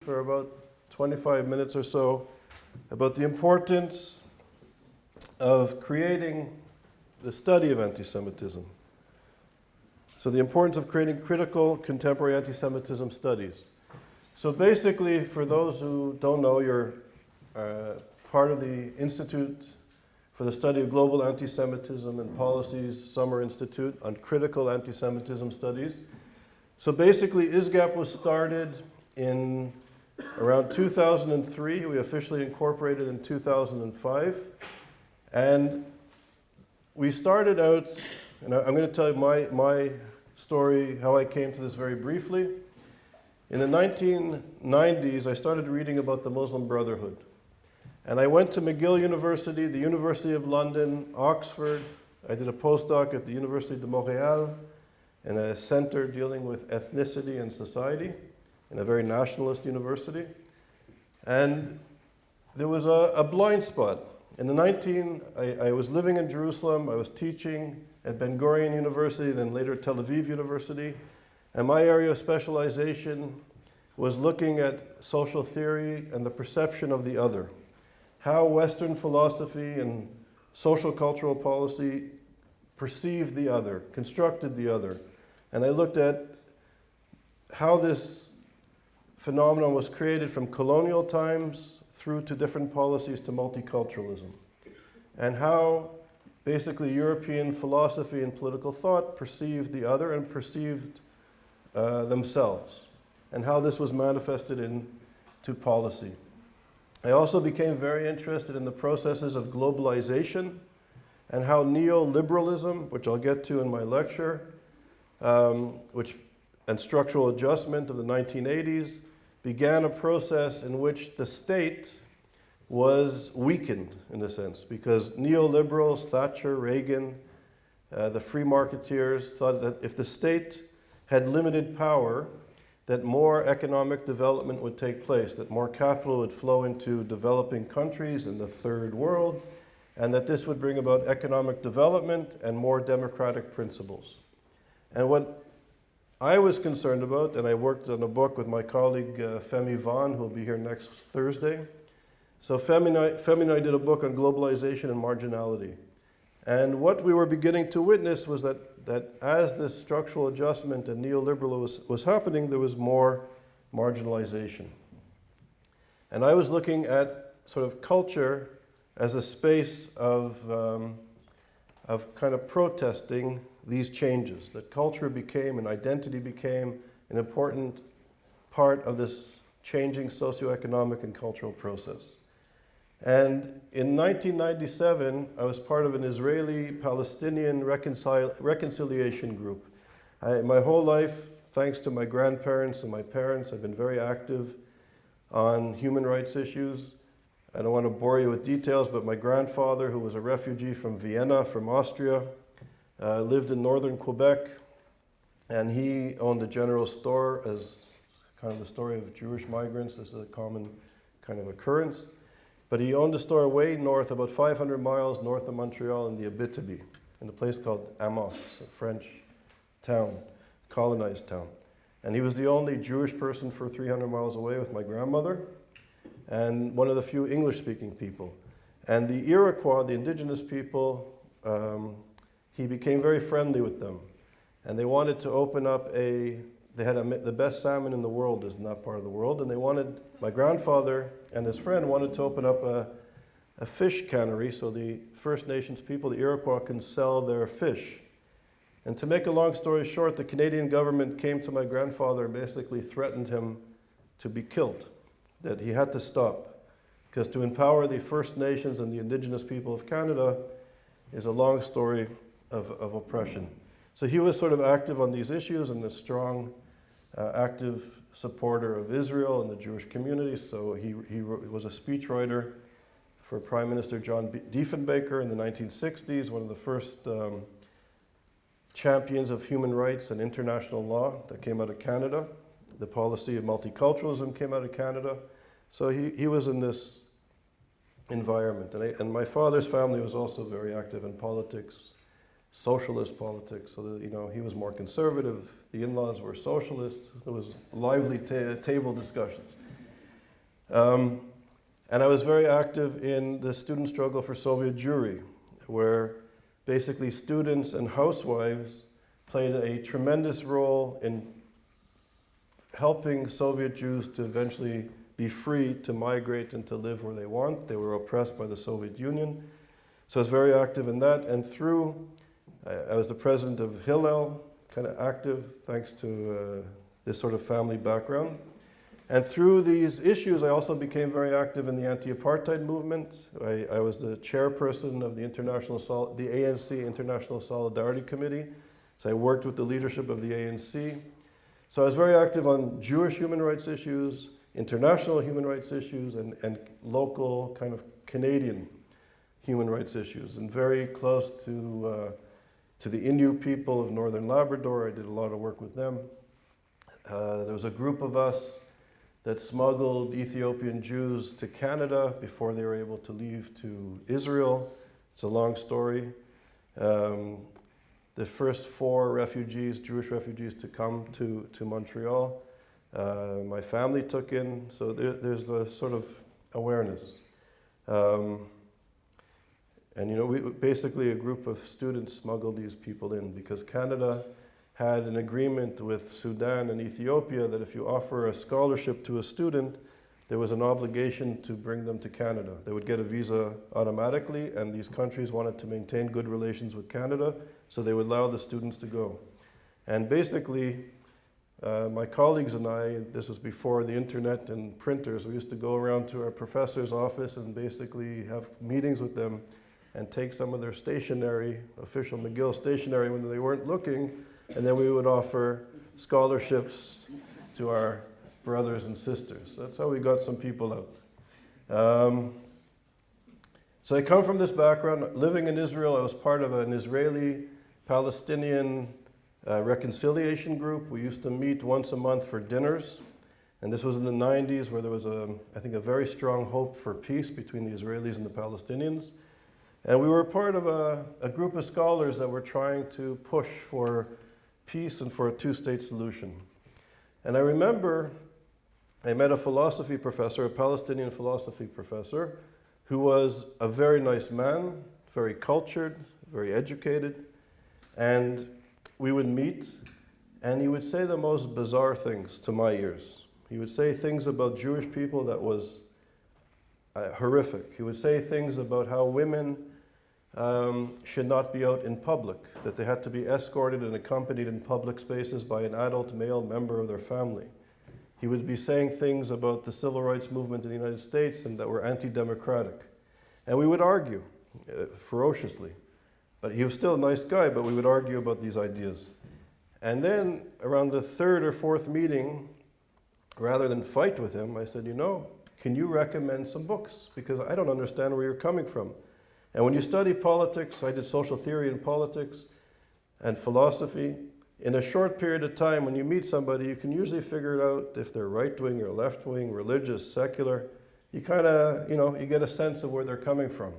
for about 25 minutes or so about the importance of creating the study of anti-Semitism. So the importance of creating critical contemporary anti-Semitism studies. So basically, for those who don't know, you're part of the Institute for the Study of Global Anti-Semitism and Policies Summer Institute on Critical Anti-Semitism Studies. So basically, ISGAP was started in around 2003. We officially incorporated in 2005. And we started out, and I'm going to tell you my story, how I came to this very briefly. In the 1990s, I started reading about the Muslim Brotherhood. And I went to McGill University, the University of London, Oxford. I did a postdoc at the Université de Montréal in a center dealing with ethnicity and society, in a very nationalist university. And there was a blind spot. I was living in Jerusalem. I was teaching at Ben Gurion University, then later Tel Aviv University. And my area of specialization was looking at social theory and the perception of the other. How Western philosophy and social cultural policy perceived the other, constructed the other. And I looked at how this phenomenon was created from colonial times through to different policies to multiculturalism. And how basically European philosophy and political thought perceived the other and perceived themselves. And how this was manifested into policy. I also became very interested in the processes of globalization and how neoliberalism, which I'll get to in my lecture, and structural adjustment of the 1980s, began a process in which the state was weakened, in a sense, because neoliberals, Thatcher, Reagan, the free marketeers thought that if the state had limited power, that more economic development would take place, that more capital would flow into developing countries in the third world, and that this would bring about economic development and more democratic principles. And what I was concerned about, and I worked on a book with my colleague Femi Vaughan, who will be here next Thursday. So Femi and I did a book on globalization and marginality. And what we were beginning to witness was that as this structural adjustment and neoliberalism was happening, there was more marginalization. And I was looking at sort of culture as a space of kind of protesting these changes, that culture became and identity became an important part of this changing socioeconomic and cultural process. And in 1997, I was part of an Israeli-Palestinian reconciliation group. My whole life, thanks to my grandparents and my parents, I've been very active on human rights issues. I don't want to bore you with details, but my grandfather, who was a refugee from Vienna, from Austria, lived in northern Quebec, and he owned a general store, as kind of the story of Jewish migrants. This is a common kind of occurrence. But he owned a store way north, about 500 miles north of Montreal in the Abitibi, in a place called Amos, a French town, colonized town. And he was the only Jewish person for 300 miles away with my grandmother, and one of the few English-speaking people. And the Iroquois, the indigenous people, he became very friendly with them. And they wanted to open up they had the best salmon in the world is in that part of the world, and my grandfather and his friend wanted to open up a fish cannery so the First Nations people, the Iroquois, can sell their fish. And to make a long story short, the Canadian government came to my grandfather and basically threatened him to be killed, that he had to stop. Because to empower the First Nations and the Indigenous people of Canada is a long story of oppression. So he was sort of active on these issues and a strong, active supporter of Israel and the Jewish community. So he was a speechwriter for Prime Minister John Diefenbaker in the 1960s, one of the first champions of human rights and international law that came out of Canada. The policy of multiculturalism came out of Canada. So he was in this environment. And my father's family was also very active in politics, socialist politics. So that, he was more conservative. The in-laws were socialists. There was lively table discussions. And I was very active in the student struggle for Soviet Jewry, where basically students and housewives played a tremendous role in helping Soviet Jews to eventually be free to migrate and to live where they want. They were oppressed by the Soviet Union. So I was very active in that. And I was the president of Hillel, kind of active thanks to this sort of family background. And through these issues, I also became very active in the anti-apartheid movement. I was the chairperson of the ANC International Solidarity Committee. So I worked with the leadership of the ANC. So I was very active on Jewish human rights issues, international human rights issues, and local kind of Canadian human rights issues, and very close to the Innu people of Northern Labrador. I did a lot of work with them. There was a group of us that smuggled Ethiopian Jews to Canada before they were able to leave to Israel. It's a long story. The first 4 refugees, Jewish refugees, to come to Montreal, my family took in. So there's a sort of awareness. And basically a group of students smuggled these people in because Canada had an agreement with Sudan and Ethiopia that if you offer a scholarship to a student, there was an obligation to bring them to Canada. They would get a visa automatically, and these countries wanted to maintain good relations with Canada, so they would allow the students to go. And basically, my colleagues and I, this was before the internet and printers, we used to go around to our professor's office and basically have meetings with them and take some of their stationery, official McGill stationery when they weren't looking, and then we would offer scholarships to our brothers and sisters. That's how we got some people out. So I come from this background. Living in Israel, I was part of an Israeli-Palestinian reconciliation group. We used to meet once a month for dinners. And this was in the 90s where there was, I think, a very strong hope for peace between the Israelis and the Palestinians. And we were part of a group of scholars that were trying to push for peace and for a two-state solution. And I remember I met a philosophy professor, a Palestinian philosophy professor, who was a very nice man, very cultured, very educated. And we would meet, and he would say the most bizarre things to my ears. He would say things about Jewish people that was horrific. He would say things about how women should not be out in public, that they had to be escorted and accompanied in public spaces by an adult male member of their family. He would be saying things about the civil rights movement in the United States and that were anti-democratic. And we would argue ferociously. But he was still a nice guy, but we would argue about these ideas. And then around the 3rd or 4th meeting, rather than fight with him, I said, can you recommend some books? Because I don't understand where you're coming from. And when you study politics, I did social theory and politics and philosophy. In a short period of time, when you meet somebody, you can usually figure out if they're right-wing or left-wing, religious, secular. You kind of, you get a sense of where they're coming from.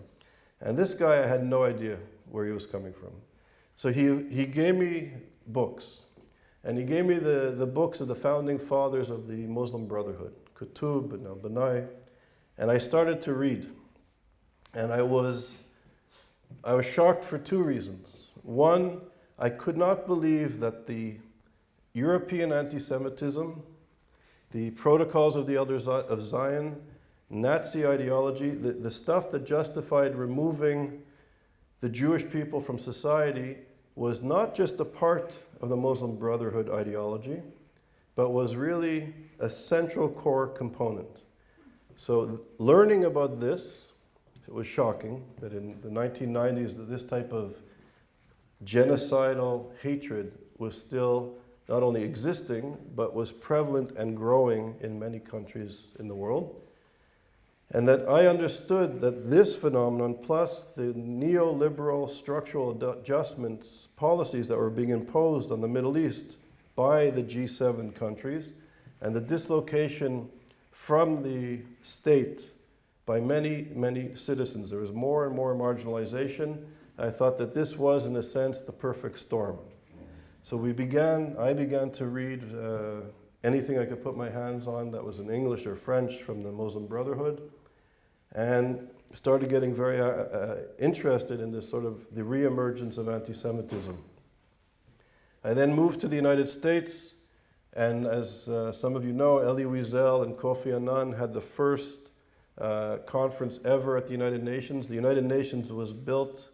And this guy, I had no idea where he was coming from. So he gave me books. And he gave me the books of the founding fathers of the Muslim Brotherhood, Qutb and al-Banai. And I started to read. And I was shocked for 2 reasons. One, I could not believe that the European anti-Semitism, the protocols of the Elders of Zion, Nazi ideology, the stuff that justified removing the Jewish people from society was not just a part of the Muslim Brotherhood ideology, but was really a central core component. So learning about this, it was shocking that in the 1990s that this type of genocidal hatred was still not only existing, but was prevalent and growing in many countries in the world. And that I understood that this phenomenon, plus the neoliberal structural adjustments policies that were being imposed on the Middle East by the G7 countries, and the dislocation from the state by many, many citizens. There was more and more marginalization. I thought that this was, in a sense, the perfect storm. So I began to read anything I could put my hands on that was in English or French from the Muslim Brotherhood, and started getting very interested in this sort of the reemergence of anti-Semitism. I then moved to the United States, and as some of you know, Elie Wiesel and Kofi Annan had the first conference ever at the United Nations. The United Nations was built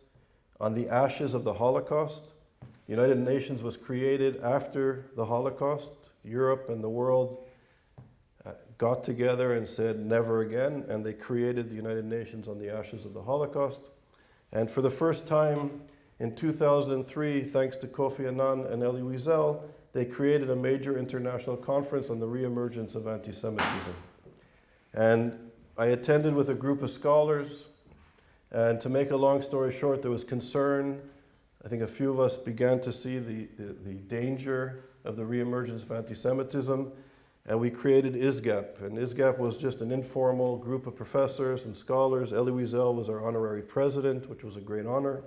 on the ashes of the Holocaust. The United Nations was created after the Holocaust. Europe and the world got together and said never again, and they created the United Nations on the ashes of the Holocaust. And for the first time in 2003, thanks to Kofi Annan and Elie Wiesel, they created a major international conference on the reemergence of anti-Semitism. And I attended with a group of scholars, and to make a long story short, there was concern. I think a few of us began to see the danger of the reemergence of anti-Semitism, and we created ISGAP. And ISGAP was just an informal group of professors and scholars. Elie Wiesel was our honorary president, which was a great honor.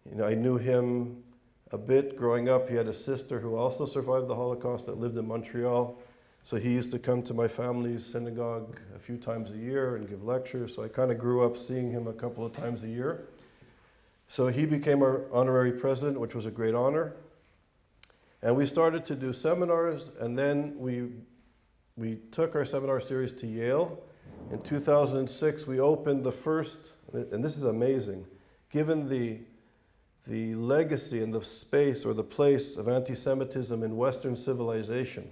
You know, I knew him a bit growing up. He had a sister who also survived the Holocaust that lived in Montreal. So he used to come to my family's synagogue a few times a year and give lectures. So I kind of grew up seeing him a couple of times a year. So he became our honorary president, which was a great honor. And we started to do seminars, and then we took our seminar series to Yale. In 2006, we opened the first, and this is amazing, given the legacy and the space or the place of anti-Semitism in Western civilization.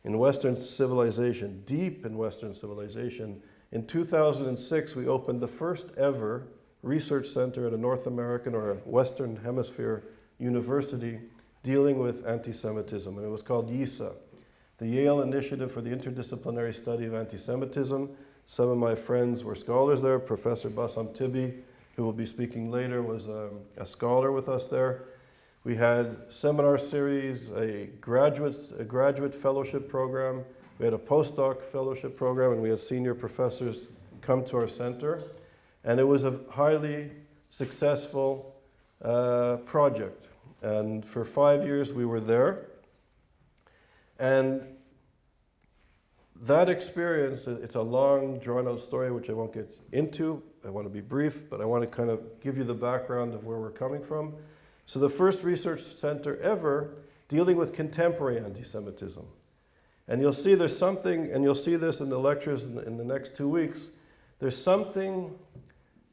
In Western civilization, deep in Western civilization, in 2006, we opened the first ever research center at a North American or a Western Hemisphere university dealing with anti-Semitism, and it was called YISA, the Yale Initiative for the Interdisciplinary Study of Anti-Semitism. Some of my friends were scholars there. Professor Bassam Tibi, who will be speaking later, was a scholar with us there. We had seminar series, a graduate fellowship program, we had a postdoc fellowship program, and we had senior professors come to our center. And it was a highly successful project. And for 5 years we were there. And that experience, it's a long, drawn-out story, which I won't get into. I want to be brief, but I want to kind of give you the background of where we're coming from. So the first research center ever dealing with contemporary anti-Semitism. And you'll see there's something, and you'll see this in the lectures in the next 2 weeks, there's something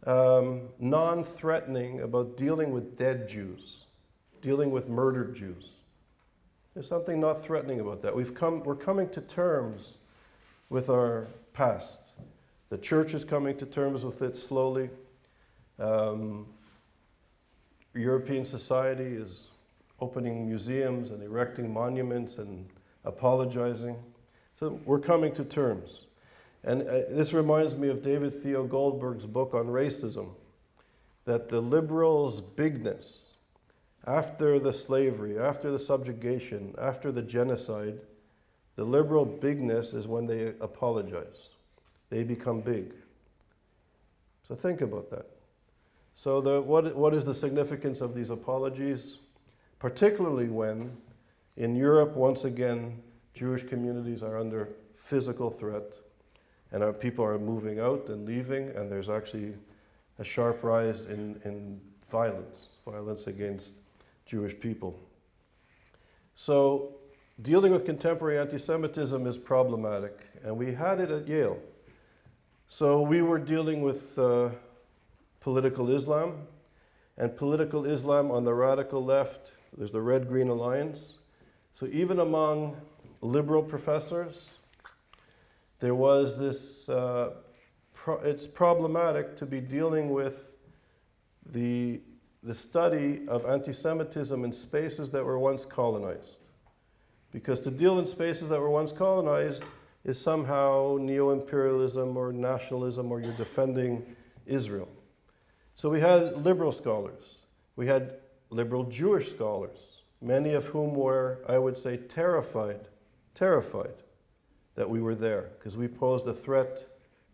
non-threatening about dealing with dead Jews, dealing with murdered Jews. There's something not threatening about that. We're coming to terms with our past. The church is coming to terms with it slowly. European society is opening museums and erecting monuments and apologizing. So we're coming to terms. And this reminds me of David Theo Goldberg's book on racism, that the liberals' bigness, after the slavery, after the subjugation, after the genocide, the liberal bigness is when they apologize. They become big. So think about that. So what is the significance of these apologies? Particularly when, in Europe, once again, Jewish communities are under physical threat, and our people are moving out and leaving, and there's actually a sharp rise in violence against Jewish people. So dealing with contemporary anti-Semitism is problematic, and we had it at Yale. So we were dealing with political Islam, and political Islam on the radical left, there's the Red-Green Alliance. So even among liberal professors, there was this, it's problematic to be dealing with the study of anti-Semitism in spaces that were once colonized. Because to deal in spaces that were once colonized is somehow neo-imperialism or nationalism, or you're defending Israel. So we had liberal scholars. We had liberal Jewish scholars, many of whom were, I would say, terrified that we were there, because we posed a threat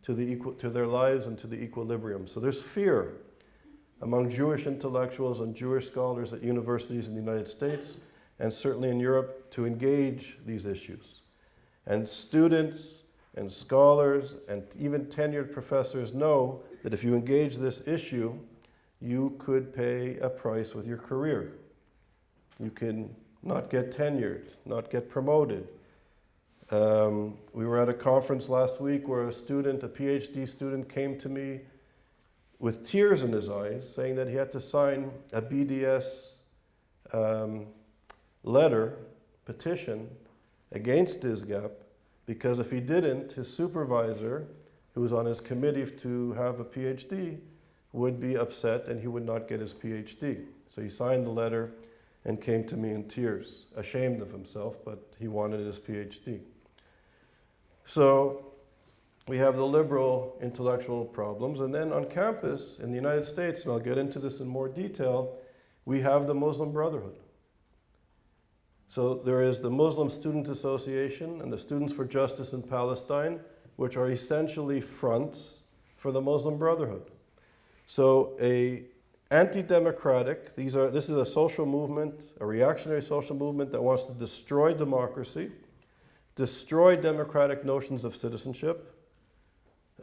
to their lives and to the equilibrium. So there's fear among Jewish intellectuals and Jewish scholars at universities in the United States, and certainly in Europe, to engage these issues. And students and scholars and even tenured professors know that if you engage this issue, you could pay a price with your career. You can not get tenured, not get promoted. We were at a conference last week where a PhD student came to me with tears in his eyes, saying that he had to sign a BDS petition against ISGAP, because if he didn't, his supervisor, who was on his committee to have a PhD, would be upset and he would not get his PhD. So he signed the letter and came to me in tears, ashamed of himself, but he wanted his PhD. So we have the liberal intellectual problems, and then on campus in the United States, and I'll get into this in more detail, we have the Muslim Brotherhood. So there is the Muslim Student Association and the Students for Justice in Palestine, which are essentially fronts for the Muslim Brotherhood. So a anti-democratic, this is a social movement, a reactionary social movement that wants to destroy democracy, destroy democratic notions of citizenship.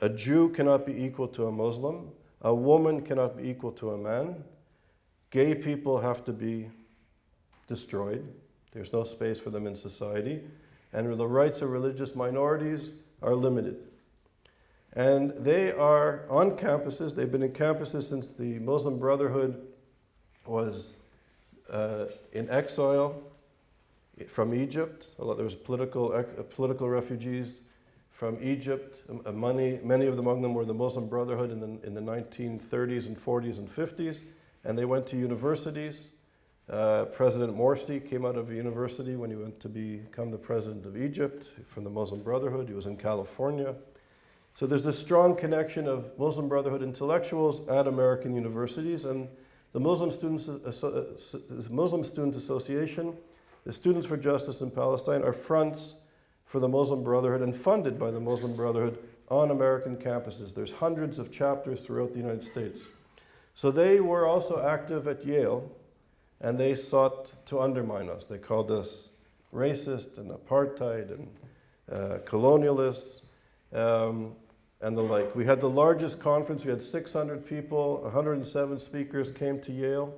A Jew cannot be equal to a Muslim. A woman cannot be equal to a man. Gay people have to be destroyed. There's no space for them in society. And the rights of religious minorities are limited. And they are on campuses. They've been in campuses since the Muslim Brotherhood was in exile from Egypt. There was political refugees from Egypt. Many of them among them were the Muslim Brotherhood in the 1930s and 40s and 50s. And they went to universities. President Morsi came out of a university when he went to become the president of Egypt from the Muslim Brotherhood. He was in California. So there's a strong connection of Muslim Brotherhood intellectuals at American universities, and the Muslim Student Association, the Students for Justice in Palestine, are fronts for the Muslim Brotherhood and funded by the Muslim Brotherhood on American campuses. There's hundreds of chapters throughout the United States. So they were also active at Yale, and they sought to undermine us. They called us racist and apartheid and colonialists. And the like. We had the largest conference. We had 600 people, 107 speakers came to Yale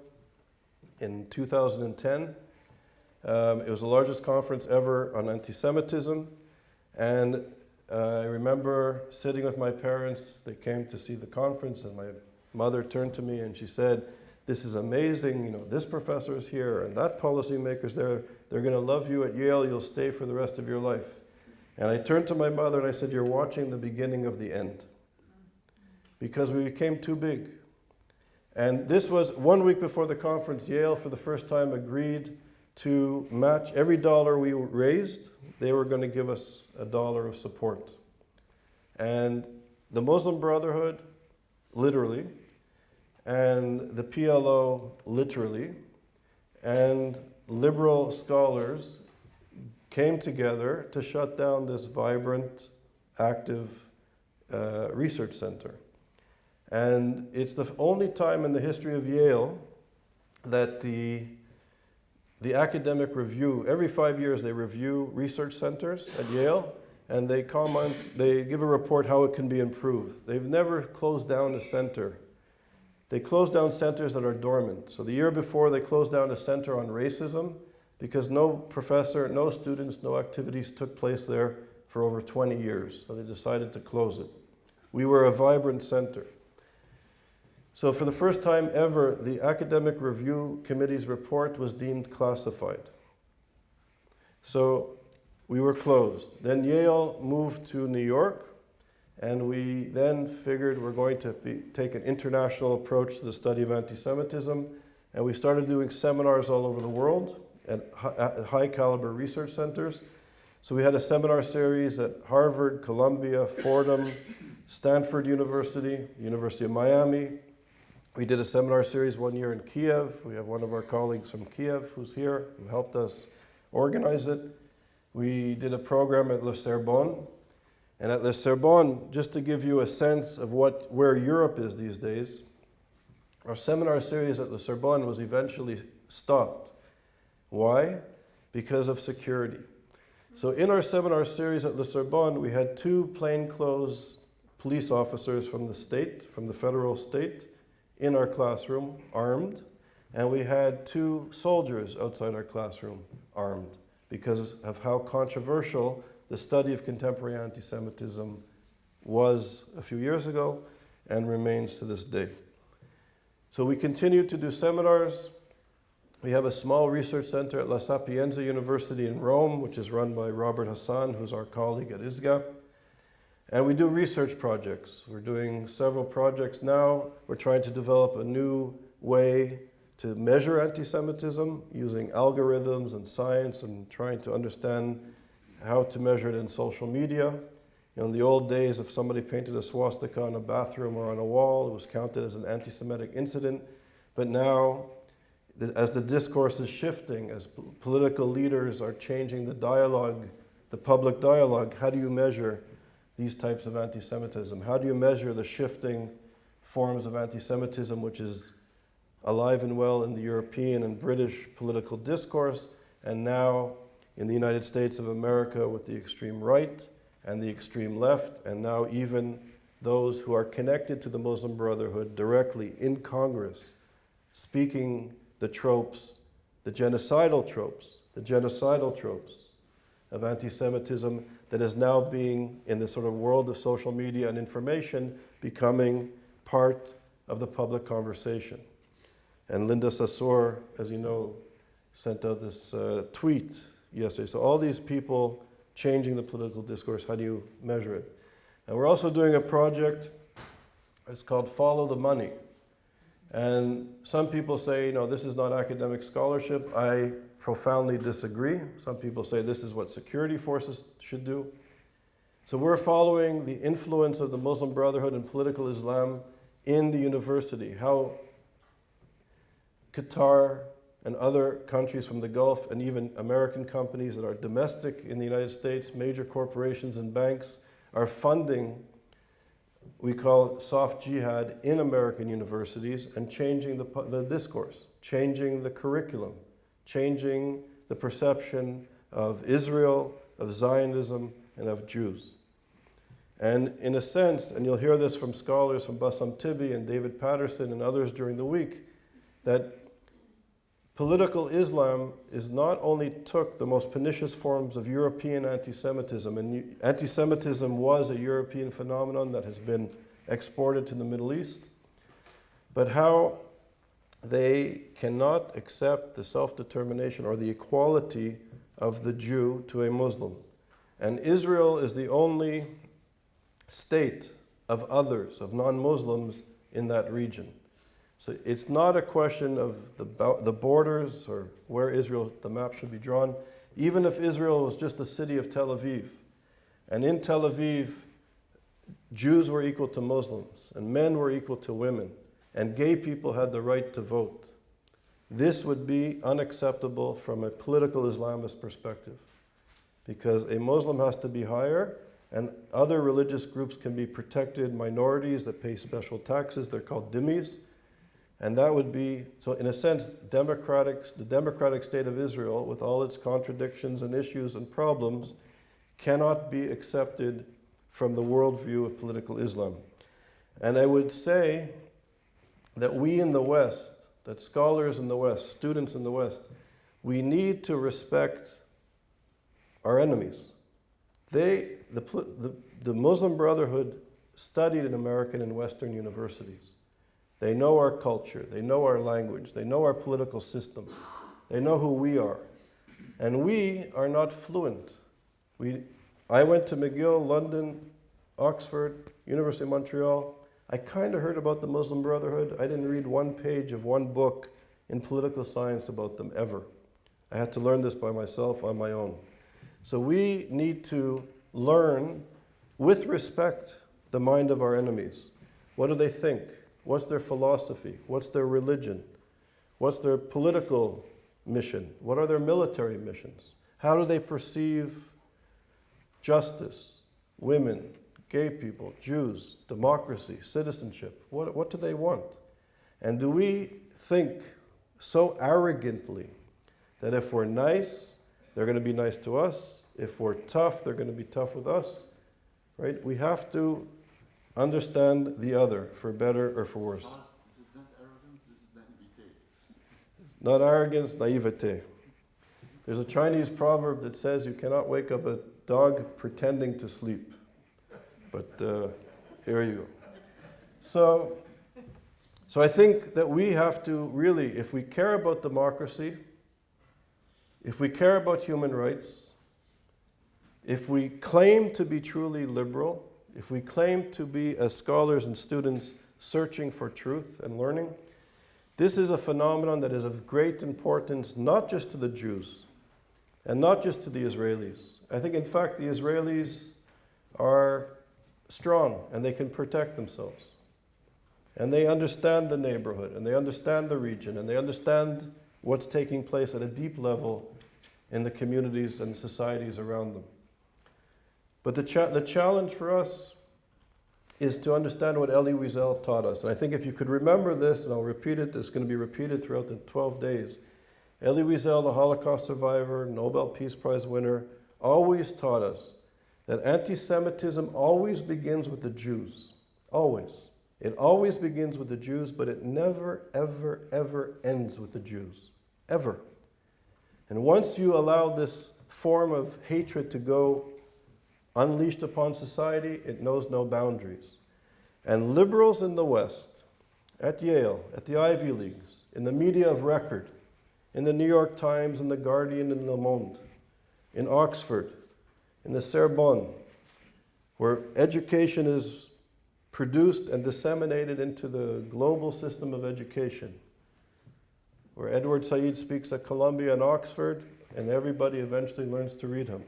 in 2010. It was the largest conference ever on anti-Semitism. And I remember sitting with my parents. They came to see the conference, and my mother turned to me and she said, "This is amazing. You know, this professor is here and that policymaker's there. They're going to love you at Yale. You'll stay for the rest of your life." And I turned to my mother and I said, "You're watching the beginning of the end." Because we became too big. And this was 1 week before the conference. Yale, for the first time, agreed to match every dollar we raised. They were going to give us $1 of support. And the Muslim Brotherhood, literally, and the PLO, literally, and liberal scholars came together to shut down this vibrant, active research center. And it's the only time in the history of Yale that the academic review, every 5 years they review research centers at Yale, and they give a report how it can be improved. They've never closed down a center. They close down centers that are dormant. So the year before, they closed down a center on racism, because no professor, no students, no activities took place there for over 20 years. So they decided to close it. We were a vibrant center. So for the first time ever, the Academic Review Committee's report was deemed classified. So we were closed. Then Yale moved to New York, and we then figured we're going to take an international approach to the study of anti-Semitism, and we started doing seminars all over the world at high caliber research centers. So we had a seminar series at Harvard, Columbia, Fordham, Stanford University, University of Miami. We did a seminar series 1 year in Kiev. We have one of our colleagues from Kiev who's here, who helped us organize it. We did a program at Le Sorbonne. And at Le Sorbonne, just to give you a sense of where Europe is these days, our seminar series at Le Sorbonne was eventually stopped. Why? Because of security. So in our seminar series at Le Sorbonne, we had 2 plainclothes police officers from the state, from the federal state, in our classroom, armed, and we had 2 soldiers outside our classroom, armed, because of how controversial the study of contemporary anti-Semitism was a few years ago and remains to this day. So we continue to do seminars. We have a small research center at La Sapienza University in Rome, which is run by Robert Hassan, who's our colleague at ISGAP. And we do research projects. We're doing several projects now. We're trying to develop a new way to measure anti-Semitism using algorithms and science and trying to understand how to measure it in social media. In the old days, if somebody painted a swastika on a bathroom or on a wall, it was counted as an anti-Semitic incident. But now, as the discourse is shifting, as political leaders are changing the dialogue, the public dialogue, how do you measure these types of anti-Semitism? How do you measure the shifting forms of anti-Semitism, which is alive and well in the European and British political discourse, and now in the United States of America with the extreme right and the extreme left, and now even those who are connected to the Muslim Brotherhood directly in Congress, speaking the tropes, the genocidal tropes of anti-Semitism that is now being, in the sort of world of social media and information, becoming part of the public conversation. And Linda Sassor, as you know, sent out this tweet yesterday. So all these people changing the political discourse, how do you measure it? And we're also doing a project, it's called Follow the Money. And some people say, this is not academic scholarship. I profoundly disagree. Some people say this is what security forces should do. So we're following the influence of the Muslim Brotherhood and political Islam in the university, how Qatar and other countries from the Gulf and even American companies that are domestic in the United States, major corporations and banks, are funding, we call soft jihad, in American universities and changing the discourse, changing the curriculum, changing the perception of Israel, of Zionism, and of Jews. And in a sense, and you'll hear this from scholars from Bassam Tibi and David Patterson and others during the week, that political Islam is not only took the most pernicious forms of European anti-Semitism, and anti-Semitism was a European phenomenon that has been exported to the Middle East, but how they cannot accept the self-determination or the equality of the Jew to a Muslim. And Israel is the only state of others, of non-Muslims in that region. So it's not a question of the borders or where Israel, the map should be drawn. Even if Israel was just the city of Tel Aviv, and in Tel Aviv, Jews were equal to Muslims, and men were equal to women, and gay people had the right to vote. This would be unacceptable from a political Islamist perspective, because a Muslim has to be higher, and other religious groups can be protected minorities that pay special taxes. They're called dhimmis. And that would be, so in a sense, the democratic state of Israel, with all its contradictions and issues and problems, cannot be accepted from the worldview of political Islam. And I would say that we in the West, that scholars in the West, students in the West, we need to respect our enemies. The Muslim Brotherhood studied in American and Western universities. They know our culture, they know our language, they know our political system, they know who we are. And we are not fluent. I went to McGill, London, Oxford, University of Montreal. I kind of heard about the Muslim Brotherhood. I didn't read one page of one book in political science about them ever. I had to learn this by myself on my own. So we need to learn, with respect, the mind of our enemies. What do they think? What's their philosophy? What's their religion? What's their political mission? What are their military missions? How do they perceive justice, women, gay people, Jews, democracy, citizenship? What do they want? And do we think so arrogantly That if we're nice, they're going to be nice to us. If we're tough, they're going to be tough with us. Right? We have to understand the other, for better or for worse. This is not arrogance, this is naivete. Not arrogance, naivete. There's a Chinese proverb that says you cannot wake up a dog pretending to sleep. But here you go. So I think that we have to really, if we care about democracy, if we care about human rights, if we claim to be truly liberal, if we claim to be, as scholars and students, searching for truth and learning, this is a phenomenon that is of great importance, not just to the Jews, and not just to the Israelis. I think, in fact, the Israelis are strong, and they can protect themselves. And they understand the neighborhood, and they understand the region, and they understand what's taking place at a deep level in the communities and societies around them. But the challenge for us is to understand what Elie Wiesel taught us. And I think if you could remember this, and I'll repeat it, it's going to be repeated throughout the 12 days. Elie Wiesel, the Holocaust survivor, Nobel Peace Prize winner, always taught us that anti-Semitism always begins with the Jews. Always. It always begins with the Jews, but it never, ever, ever ends with the Jews. Ever. And once you allow this form of hatred to go unleashed upon society, it knows no boundaries. And liberals in the West, at Yale, at the Ivy Leagues, in the media of record, in the New York Times, in the Guardian, in Le Monde, in Oxford, in the Sorbonne, where education is produced and disseminated into the global system of education, where Edward Said speaks at Columbia and Oxford, and everybody eventually learns to read him.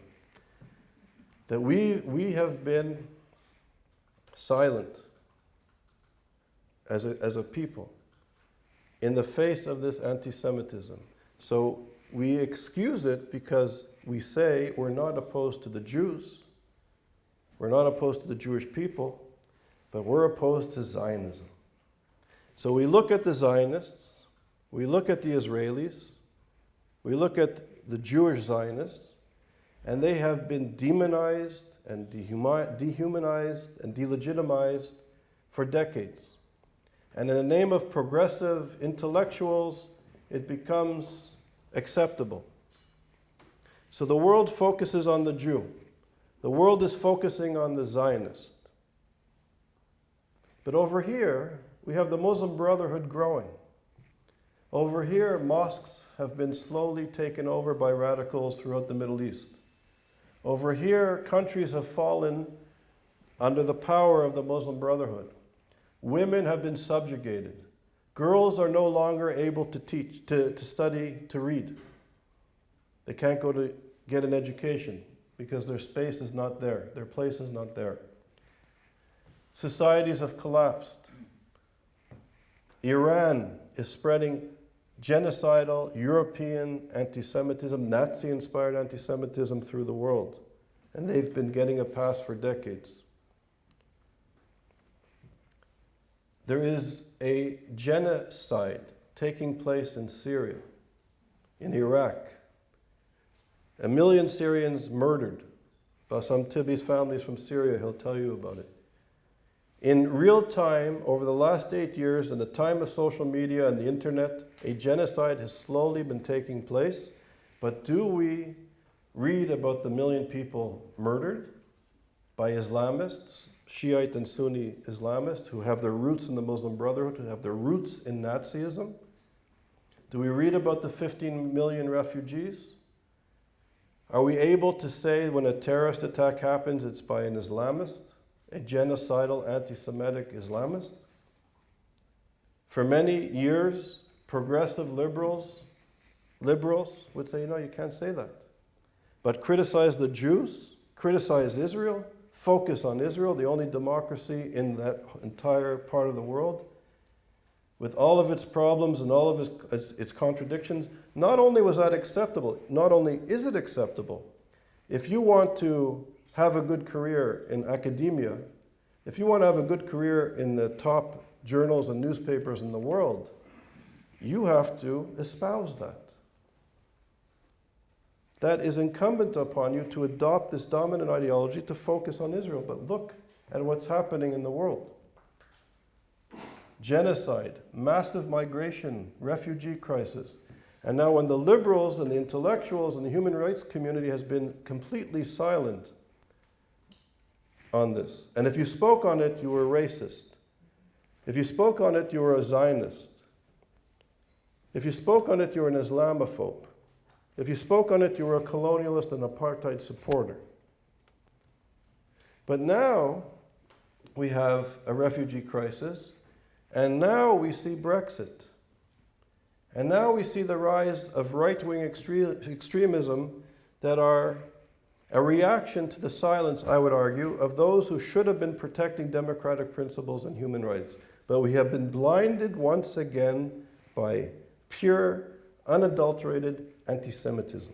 That we have been silent as a people in the face of this anti-Semitism. So we excuse it because we say we're not opposed to the Jews, we're not opposed to the Jewish people, but we're opposed to Zionism. So we look at the Zionists, we look at the Israelis, we look at the Jewish Zionists, and they have been demonized and dehumanized and delegitimized for decades. And in the name of progressive intellectuals, it becomes acceptable. So the world focuses on the Jew. The world is focusing on the Zionist. But over here, we have the Muslim Brotherhood growing. Over here, mosques have been slowly taken over by radicals throughout the Middle East. Over here, countries have fallen under the power of the Muslim Brotherhood. Women have been subjugated. Girls are no longer able to teach, to study, to read. They can't go to get an education because their space is not there, their place is not there. Societies have collapsed. Iran is spreading genocidal European anti-Semitism, Nazi-inspired anti-Semitism through the world. And they've been getting a pass for decades. There is a genocide taking place in Syria, in Iraq. 1 million Syrians murdered. Bassam Tibi's family is from Syria, he'll tell you about it. In real time, over the last 8 years, in the time of social media and the internet, a genocide has slowly been taking place. But do we read about the 1 million people murdered by Islamists, Shiite and Sunni Islamists, who have their roots in the Muslim Brotherhood, who have their roots in Nazism? Do we read about the 15 million refugees? Are we able to say when a terrorist attack happens, it's by an Islamist? A genocidal anti-Semitic Islamist? For many years, progressive liberals would say, no, you can't say that. But criticize the Jews, criticize Israel, focus on Israel, the only democracy in that entire part of the world, with all of its problems and all of its contradictions. Not only was that acceptable, not only is it acceptable, if you want to have a good career in academia, if you want to have a good career in the top journals and newspapers in the world, you have to espouse that. that is incumbent upon you to adopt this dominant ideology to focus on Israel. But look at what's happening in the world. Genocide, massive migration, refugee crisis. And now when the liberals and the intellectuals and the human rights community has been completely silent on this. And if you spoke on it, you were racist. If you spoke on it, you were a Zionist. If you spoke on it, you were an Islamophobe. If you spoke on it, you were a colonialist and apartheid supporter. But now we have a refugee crisis, and now we see Brexit. And now we see the rise of right-wing extremism that are a reaction to the silence, I would argue, of those who should have been protecting democratic principles and human rights. But we have been blinded once again by pure, unadulterated anti-Semitism.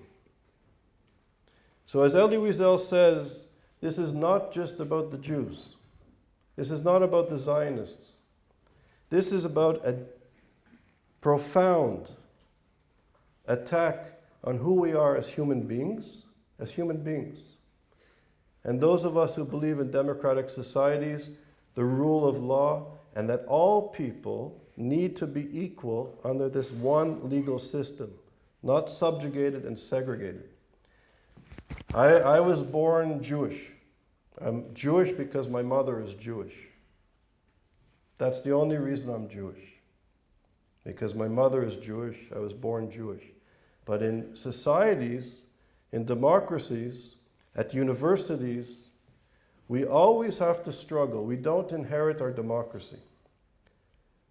So as Elie Wiesel says, this is not just about the Jews. This is not about the Zionists. This is about a profound attack on who we are as human beings, And those of us who believe in democratic societies, the rule of law, and that all people need to be equal under this one legal system, not subjugated and segregated. I was born Jewish. I'm Jewish because my mother is Jewish. That's the only reason I'm Jewish. Because my mother is Jewish, I was born Jewish. But in societies, in democracies, at universities, we always have to struggle. We don't inherit our democracy.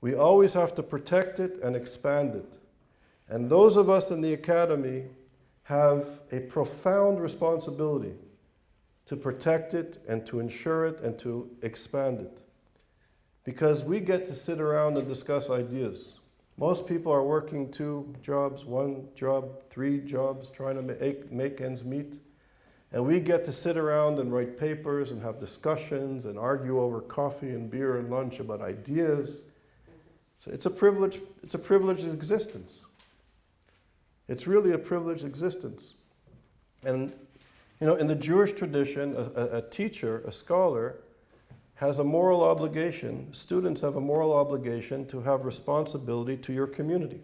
We always have to protect it and expand it. And those of us in the academy have a profound responsibility to protect it and to ensure it and to expand it. Because we get to sit around and discuss ideas. Most people are working 2 jobs, 1 job, 3 jobs, trying to make ends meet. And we get to sit around and write papers and have discussions and argue over coffee and beer and lunch about ideas. So it's a privileged existence. It's really a privileged existence. And you know, in the Jewish tradition, a teacher, a scholar, has a moral obligation, students have a moral obligation to have responsibility to your community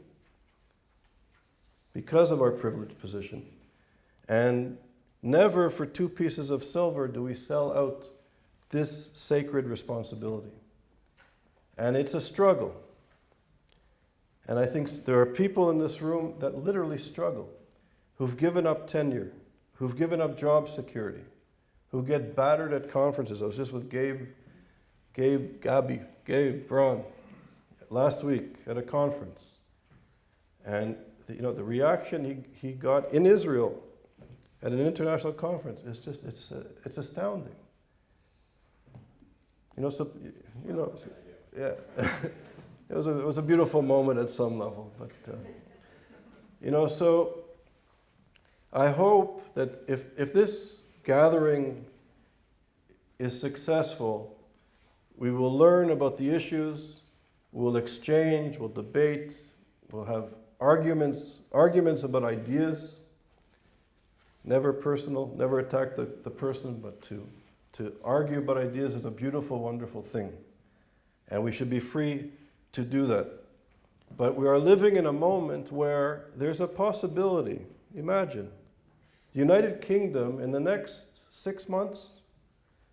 because of our privileged position. And never for 2 pieces of silver do we sell out this sacred responsibility. And it's a struggle. And I think there are people in this room that literally struggle, who've given up tenure, who've given up job security, who get battered at conferences. I was just with Gabe Braun last week at a conference. And the reaction he got in Israel at an international conference is just, it's astounding. Yeah. It was a beautiful moment at some level. But, so I hope that if this gathering is successful, we will learn about the issues, we'll exchange, we'll debate, we'll have arguments about ideas, never personal, never attack the person, but to argue about ideas is a beautiful, wonderful thing. And we should be free to do that. But we are living in a moment where there's a possibility. Imagine, the United Kingdom in the next 6 months,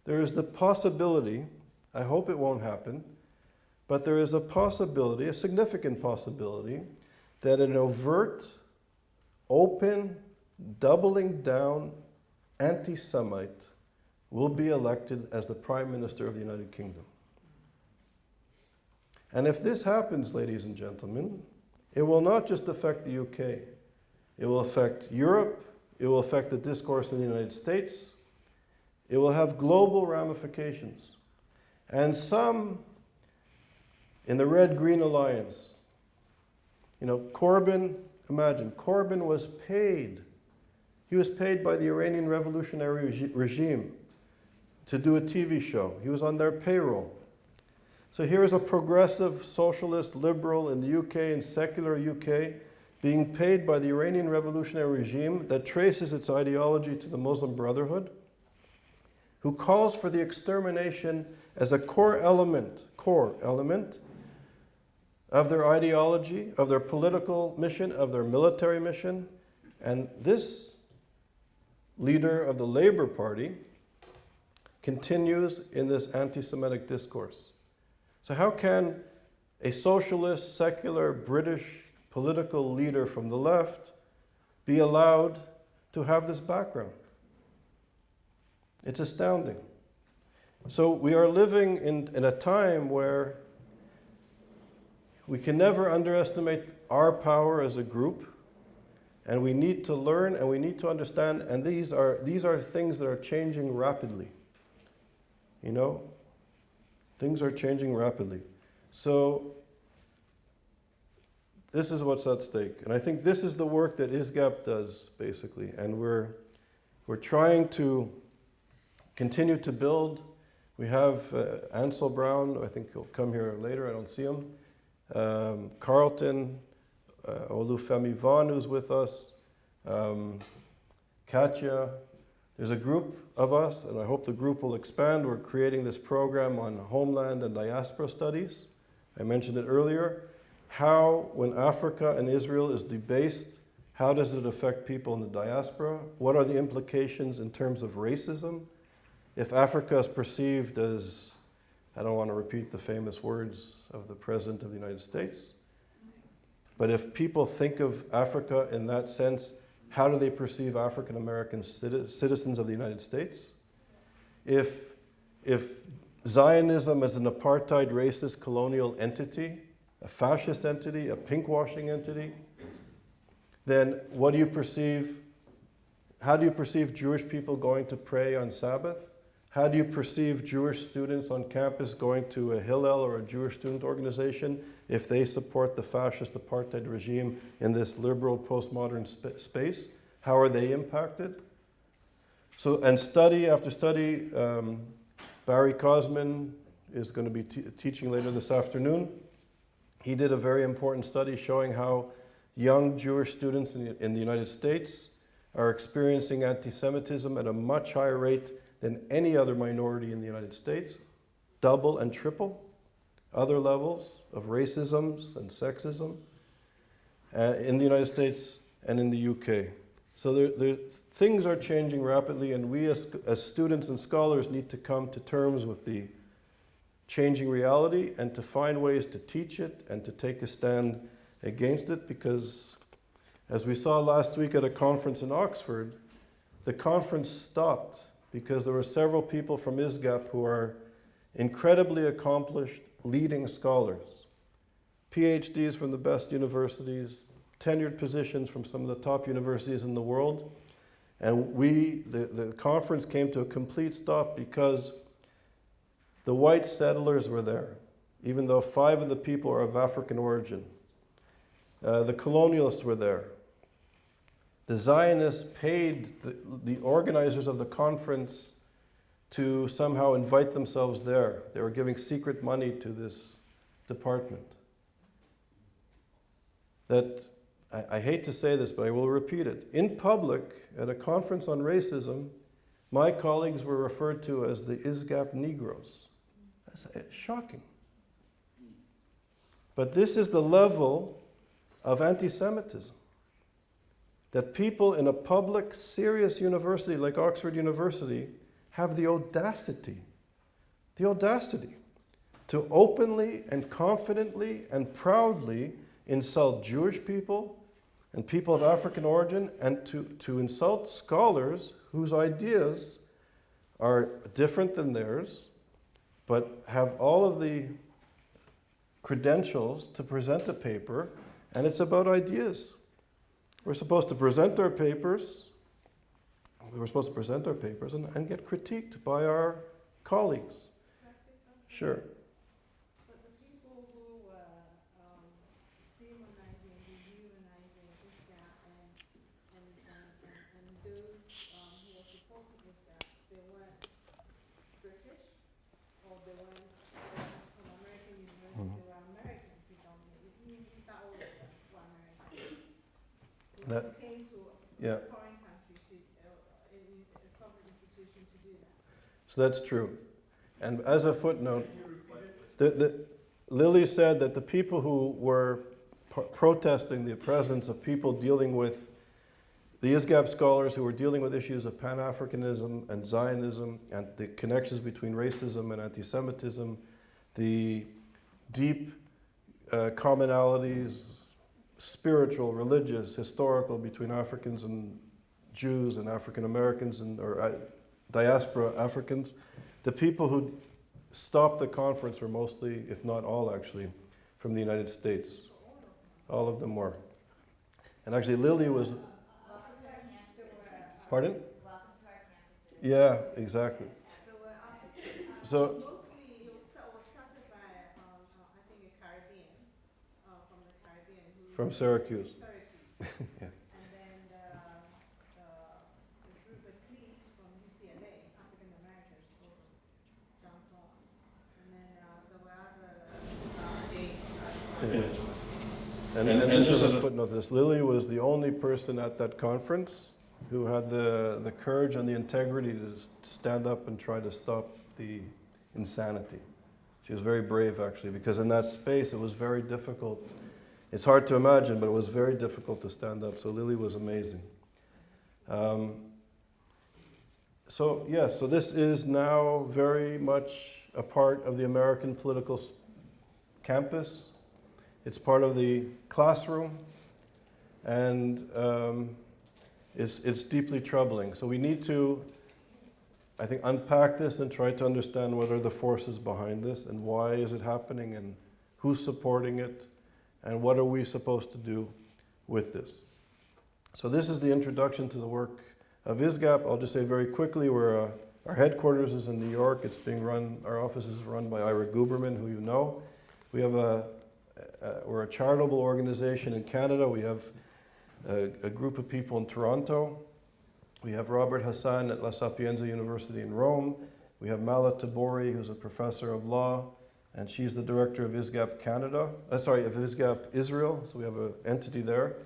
there is the possibility, I hope it won't happen, but there is a possibility, a significant possibility, that an overt, open, doubling down anti-Semite will be elected as the Prime Minister of the United Kingdom. And if this happens, ladies and gentlemen, it will not just affect the UK. It will affect Europe. It will affect the discourse in the United States. It will have global ramifications. And some in the Red-Green Alliance, Corbyn, imagine, Corbyn was paid. He was paid by the Iranian revolutionary regime to do a TV show. He was on their payroll. So here is a progressive, socialist, liberal in the UK and secular UK being paid by the Iranian revolutionary regime that traces its ideology to the Muslim Brotherhood, who calls for the extermination as a core element of their ideology, of their political mission, of their military mission. And this leader of the Labour Party continues in this anti-Semitic discourse. So how can a socialist, secular, British political leader from the left be allowed to have this background? It's astounding. So we are living in a time where we can never underestimate our power as a group, and we need to learn and we need to understand, and these are things that are changing rapidly. You know, things are changing rapidly. So this is what's at stake. And I think this is the work that ISGAP does, basically. And we're trying to continue to build. We have Ansel Brown, I think he'll come here later, I don't see him. Carlton, Olufemi Vaughn, who's with us, Katya. There's a group of us, and I hope the group will expand. We're creating this program on homeland and diaspora studies. I mentioned it earlier. How, when Africa and Israel is debased, how does it affect people in the diaspora? What are the implications in terms of racism? If Africa is perceived as, I don't want to repeat the famous words of the President of the United States, but if people think of Africa in that sense, how do they perceive African American citizens of the United States? If Zionism is an apartheid, racist, colonial entity, a fascist entity, a pinkwashing entity, then what do you perceive? How do you perceive Jewish people going to pray on Sabbath? How do you perceive Jewish students on campus going to a Hillel or a Jewish student organization if they support the fascist apartheid regime in this liberal postmodern space? How are they impacted? So, and study after study, Barry Cosman is going to be teaching later this afternoon. He did a very important study showing how young Jewish students in the United States are experiencing anti-Semitism at a much higher rate than any other minority in the United States, double and triple other levels of racism and sexism in the United States and in the UK. So things are changing rapidly, and we as students and scholars need to come to terms with the changing reality and to find ways to teach it and to take a stand against it, because as we saw last week at a conference in Oxford, the conference stopped because there were several people from ISGAP who are incredibly accomplished, leading scholars, PhDs from the best universities, tenured positions from some of the top universities in the world. And the conference came to a complete stop because the white settlers were there, even though 5 of the people are of African origin. The colonialists were there. The Zionists paid the organizers of the conference to somehow invite themselves there. They were giving secret money to this department. That, I hate to say this, but I will repeat it. In public, at a conference on racism, my colleagues were referred to as the ISGAP Negroes. That's shocking. But this is the level of anti-Semitism. That people in a public, serious university like Oxford University have the audacity to openly and confidently and proudly insult Jewish people and people of African origin, and to insult scholars whose ideas are different than theirs, but have all of the credentials to present a paper, and it's about ideas. We're supposed to present our papers. We're supposed to present our papers and get critiqued by our colleagues. Sure. But the people who were demonizing, dehumanizing ISGAP and those who were supporting ISGAP, they weren't British, or they weren't from American university, they were American predominantly. You thought all of them were American. That- People came to Yeah, foreign countries in some institution to do that. so that's true. And as a footnote, Lily said that the people who were protesting the presence of people dealing with the ISGAP scholars who were dealing with issues of Pan-Africanism and Zionism and the connections between racism and anti-Semitism, the deep commonalities, spiritual, religious, historical between Africans and Jews and African Americans or diaspora Africans. The people who stopped the conference were mostly, if not all actually, from the United States. All of them were. And actually Lily was... Pardon? Yeah, exactly. So, Mostly it was started by, I think, a Caribbean, from the Caribbean. from Syracuse. Syracuse. Yeah. And then the group, the clique from UCLA, African Americans, sort of jumped on. And then there were other, And just as a footnote, this Lily was the only person at that conference who had the courage and the integrity to stand up and try to stop the insanity. She was very brave, actually, because in that space it was very difficult. It's hard to imagine, but it was very difficult to stand up. So Lily was amazing. So this is now very much a part of the American political campus. It's part of the classroom, and it's deeply troubling. So we need to, I think, unpack this and try to understand what are the forces behind this and why is it happening and who's supporting it and what are we supposed to do with this. So this is the introduction to the work of ISGAP. I'll just say very quickly, our headquarters is in New York. It's being run, our office is run by Ira Guberman, who you know. We have we're a charitable organization in Canada. We have a group of people in Toronto. We have Robert Hassan at La Sapienza University in Rome. We have Mala Tabori, who's a professor of law, and she's the director of ISGAP Canada. Of ISGAP Israel, so we have an entity there.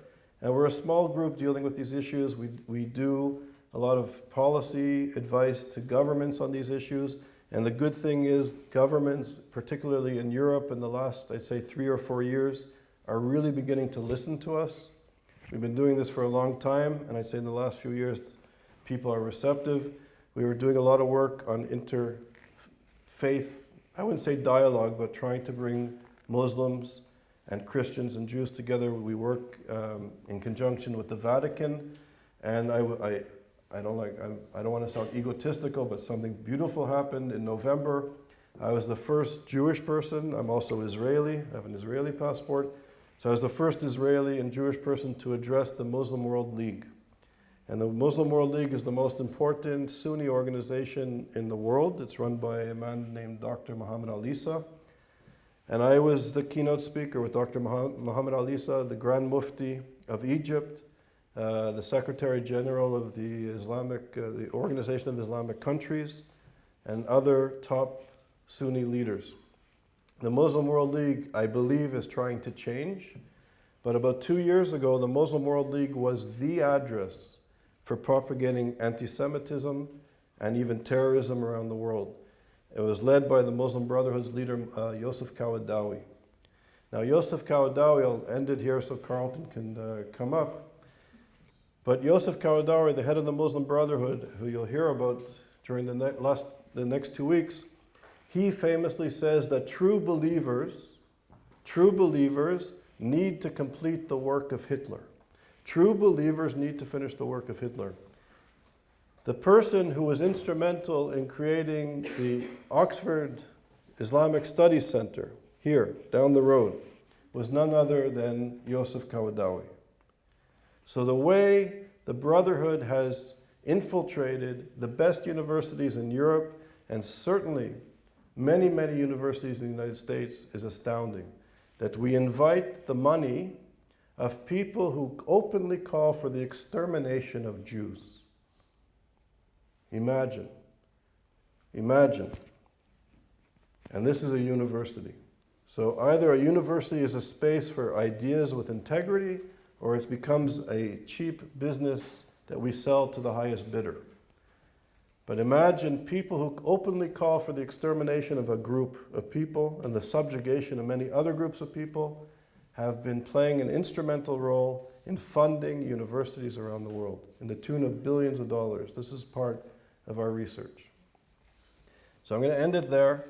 And we're a small group dealing with these issues. We do a lot of policy advice to governments on these issues. And the good thing is governments, particularly in Europe in the last, I'd say, 3 or 4 years, are really beginning to listen to us. We've been doing this for a long time, and I'd say in the last few years, people are receptive. We were doing a lot of work on interfaith, I wouldn't say dialogue, but trying to bring Muslims and Christians and Jews together. We work in conjunction with the Vatican, and I don't want to sound egotistical, but something beautiful happened in November. I was the first Jewish person. I'm also Israeli. I have an Israeli passport. So I was the first Israeli and Jewish person to address the Muslim World League. And the Muslim World League is the most important Sunni organization in the world. It's run by a man named Dr. Muhammad Al-Isa. And I was the keynote speaker with Dr. Muhammad Al-Isa, the Grand Mufti of Egypt, the Secretary General of the the Organization of Islamic Countries, and other top Sunni leaders. The Muslim World League, I believe, is trying to change, but about 2 years ago, the Muslim World League was the address for propagating anti-Semitism and even terrorism around the world. It was led by the Muslim Brotherhood's leader, Yosef Kawadawi. Now, Yosef Kawadawi, I'll end it here so Carlton can come up. But Yosef Kawadawi, the head of the Muslim Brotherhood, who you'll hear about during the next 2 weeks, he famously says that true believers need to complete the work of Hitler. True believers need to finish the work of Hitler. The person who was instrumental in creating the Oxford Islamic Studies Center here, down the road, was none other than Yosef Kawadawi. So the way the Brotherhood has infiltrated the best universities in Europe, and certainly many, many universities in the United States, is astounding. That we invite the money of people who openly call for the extermination of Jews. Imagine. And this is a university. So either a university is a space for ideas with integrity, or it becomes a cheap business that we sell to the highest bidder. But imagine people who openly call for the extermination of a group of people and the subjugation of many other groups of people have been playing an instrumental role in funding universities around the world in the tune of billions of dollars. This is part of our research. So I'm going to end it there.